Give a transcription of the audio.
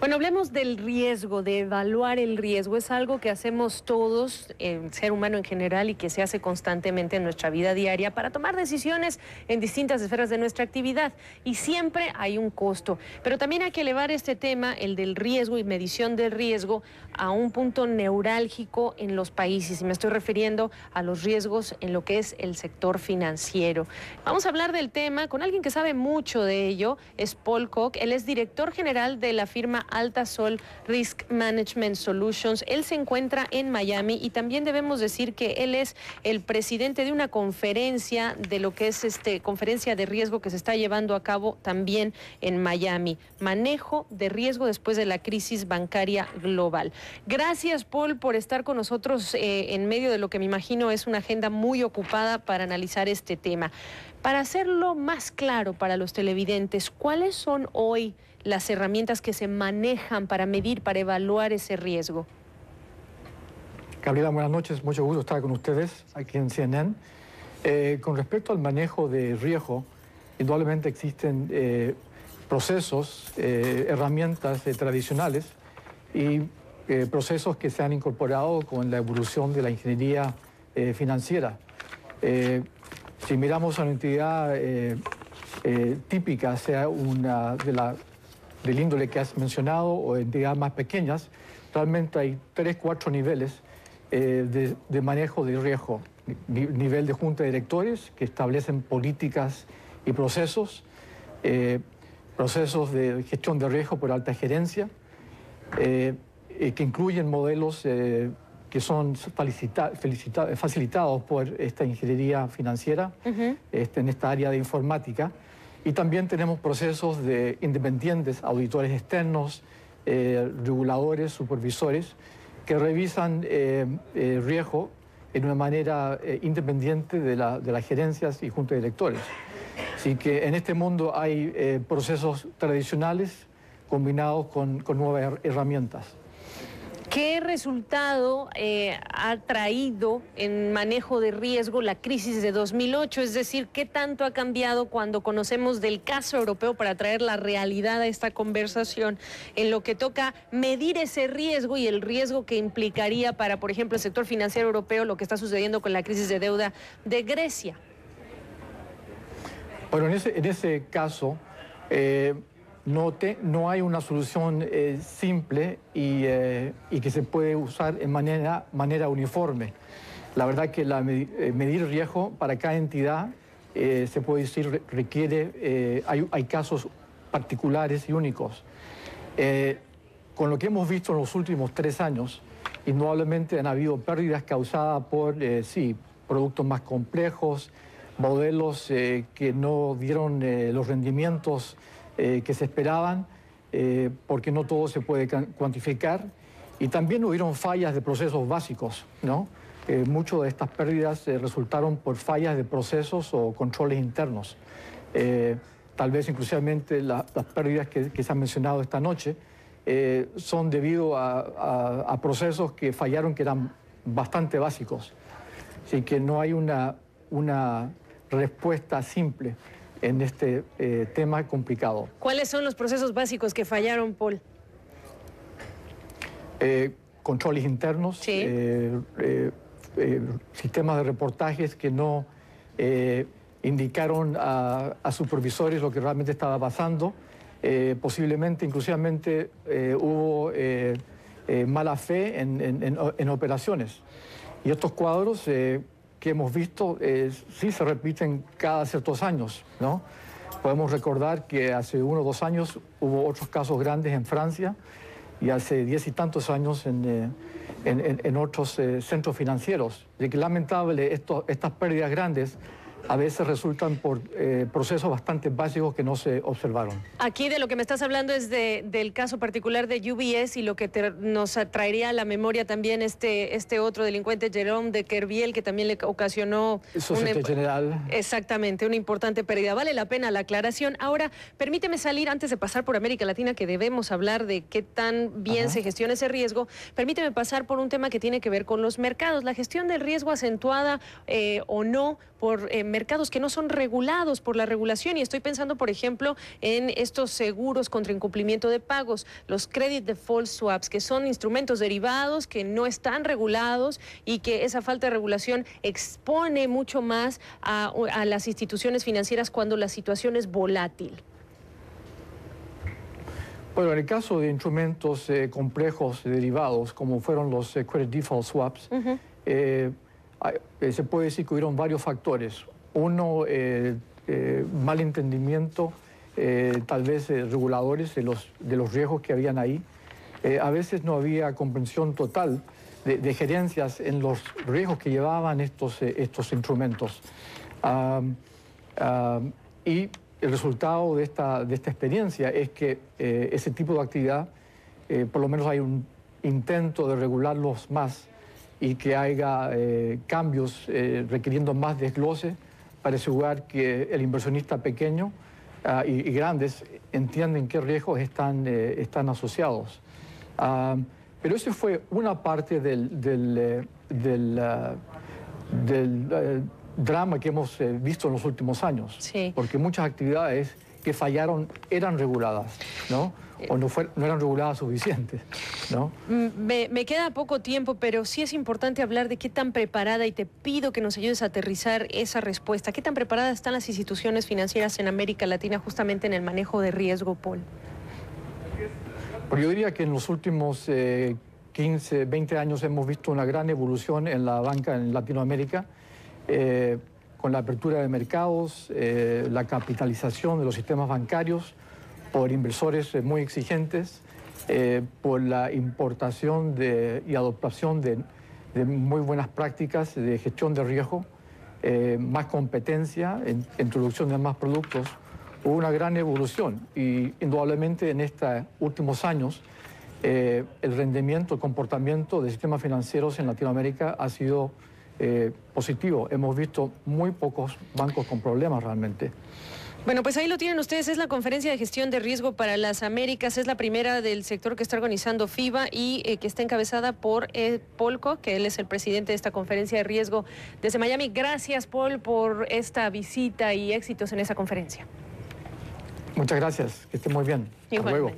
Bueno, hablemos del riesgo, de evaluar el riesgo. Es algo que hacemos todos, el ser humano en general, y que se hace constantemente en nuestra vida diaria para tomar decisiones en distintas esferas de nuestra actividad. Y siempre hay un costo. Pero también hay que elevar este tema, el del riesgo y medición del riesgo, a un punto neurálgico en los países. Y me estoy refiriendo a los riesgos en lo que es el sector financiero. Vamos a hablar del tema con alguien que sabe mucho de ello. Es Paul Koch. Él es director general de la firma Altasol Risk Management Solutions. Él se encuentra en Miami y también debemos decir que él es el presidente de una conferencia de lo que es conferencia de riesgo que se está llevando a cabo también en Miami. Manejo de riesgo después de la crisis bancaria global. Gracias, Paul, por estar con nosotros en medio de lo que me imagino es una agenda muy ocupada para analizar este tema. Para hacerlo más claro para los televidentes, ¿cuáles son hoy las herramientas que se manejan para medir, para evaluar ese riesgo? Gabriela, buenas noches. Mucho gusto estar con ustedes aquí en CNN. Con respecto al manejo de riesgo, indudablemente existen procesos, herramientas tradicionales y procesos que se han incorporado con la evolución de la ingeniería financiera. Si miramos a una entidad típica, sea una del índole que has mencionado o entidades más pequeñas, realmente hay 3-4 niveles de manejo de riesgo. Nivel de junta de directores que establecen políticas y procesos, procesos de gestión de riesgo por alta gerencia, que incluyen modelos que son facilitados por esta ingeniería financiera en esta área de informática. Y también tenemos procesos de independientes, auditores externos, reguladores, supervisores, que revisan riesgo en una manera independiente de las gerencias y juntas de directores. Así que en este mundo hay procesos tradicionales combinados con nuevas herramientas. ¿Qué resultado ha traído en manejo de riesgo la crisis de 2008? Es decir, ¿qué tanto ha cambiado cuando conocemos del caso europeo para traer la realidad a esta conversación en lo que toca medir ese riesgo y el riesgo que implicaría para, por ejemplo, el sector financiero europeo lo que está sucediendo con la crisis de deuda de Grecia? Bueno, en ese caso no hay una solución simple y que se puede usar en manera uniforme. La verdad que medir riesgo para cada entidad, se puede decir, requiere, hay casos particulares y únicos. Con lo que hemos visto en los últimos 3 años, indudablemente han habido pérdidas causadas por, productos más complejos, modelos que no dieron los rendimientos que se esperaban, porque no todo se puede cuantificar, y también hubieron fallas de procesos básicos, ¿no? Muchas de estas pérdidas resultaron por fallas de procesos o controles internos. Tal vez inclusivamente las pérdidas que se han mencionado esta noche son debido a procesos que fallaron, que eran bastante básicos. Así que no hay una respuesta simple en este tema complicado. ¿Cuáles son los procesos básicos que fallaron, Paul? Controles internos, sí. Sistemas de reportajes que no indicaron a supervisores lo que realmente estaba pasando. Posiblemente, inclusivamente, hubo mala fe en operaciones. Y estos cuadros que hemos visto sí se repiten cada ciertos años, ¿no? Podemos recordar que hace 1 o 2 años hubo otros casos grandes en Francia y hace 10 y tantos años en otros centros financieros. De que lamentable estas pérdidas grandes a veces resultan por procesos bastante básicos que no se observaron. Aquí de lo que me estás hablando es del caso particular de UBS y lo que nos traería a la memoria también este otro delincuente, Jérôme de Kerviel, que también le ocasionó... Société Générale. Exactamente, una importante pérdida. Vale la pena la aclaración. Ahora, permíteme salir, antes de pasar por América Latina, que debemos hablar de qué tan bien se gestiona ese riesgo, permíteme pasar por un tema que tiene que ver con los mercados. La gestión del riesgo acentuada o no por mercados que no son regulados por la regulación. Y estoy pensando, por ejemplo, en estos seguros contra incumplimiento de pagos, los credit default swaps, que son instrumentos derivados que no están regulados y que esa falta de regulación expone mucho más a las instituciones financieras cuando la situación es volátil. Bueno, en el caso de instrumentos complejos derivados, como fueron los credit default swaps, se puede decir que hubieron varios factores. Uno, mal entendimiento, tal vez reguladores de los riesgos que habían ahí. A veces no había comprensión total de gerencias en los riesgos que llevaban estos instrumentos. Y el resultado de esta experiencia es que ese tipo de actividad, por lo menos hay un intento de regularlos más y que haya cambios requiriendo más desglose para asegurar que el inversionista pequeño y grandes entienden qué riesgos están asociados. Pero eso fue una parte del drama que hemos visto en los últimos años, sí. Porque muchas actividades que fallaron eran reguladas, ¿no? O no eran reguladas suficientes, ¿no? Me queda poco tiempo, pero sí es importante hablar de qué tan preparada, y te pido que nos ayudes a aterrizar esa respuesta, qué tan preparadas están las instituciones financieras en América Latina justamente en el manejo de riesgo, Paul. Pues yo diría que en los últimos 15, 20 años hemos visto una gran evolución en la banca en Latinoamérica, con la apertura de mercados, la capitalización de los sistemas bancarios por inversores muy exigentes, por la importación y adoptación de muy buenas prácticas de gestión de riesgo, más competencia, introducción de más productos. Hubo una gran evolución y indudablemente en estos últimos años el rendimiento, el comportamiento de sistemas financieros en Latinoamérica ha sido positivo. Hemos visto muy pocos bancos con problemas realmente. Bueno, pues ahí lo tienen ustedes, es la Conferencia de Gestión de Riesgo para las Américas, es la primera del sector que está organizando FIBA y que está encabezada por Paul Koch, que él es el presidente de esta Conferencia de Riesgo desde Miami. Gracias, Paul, por esta visita y éxitos en esa conferencia. Muchas gracias, que esté muy bien. Hasta luego.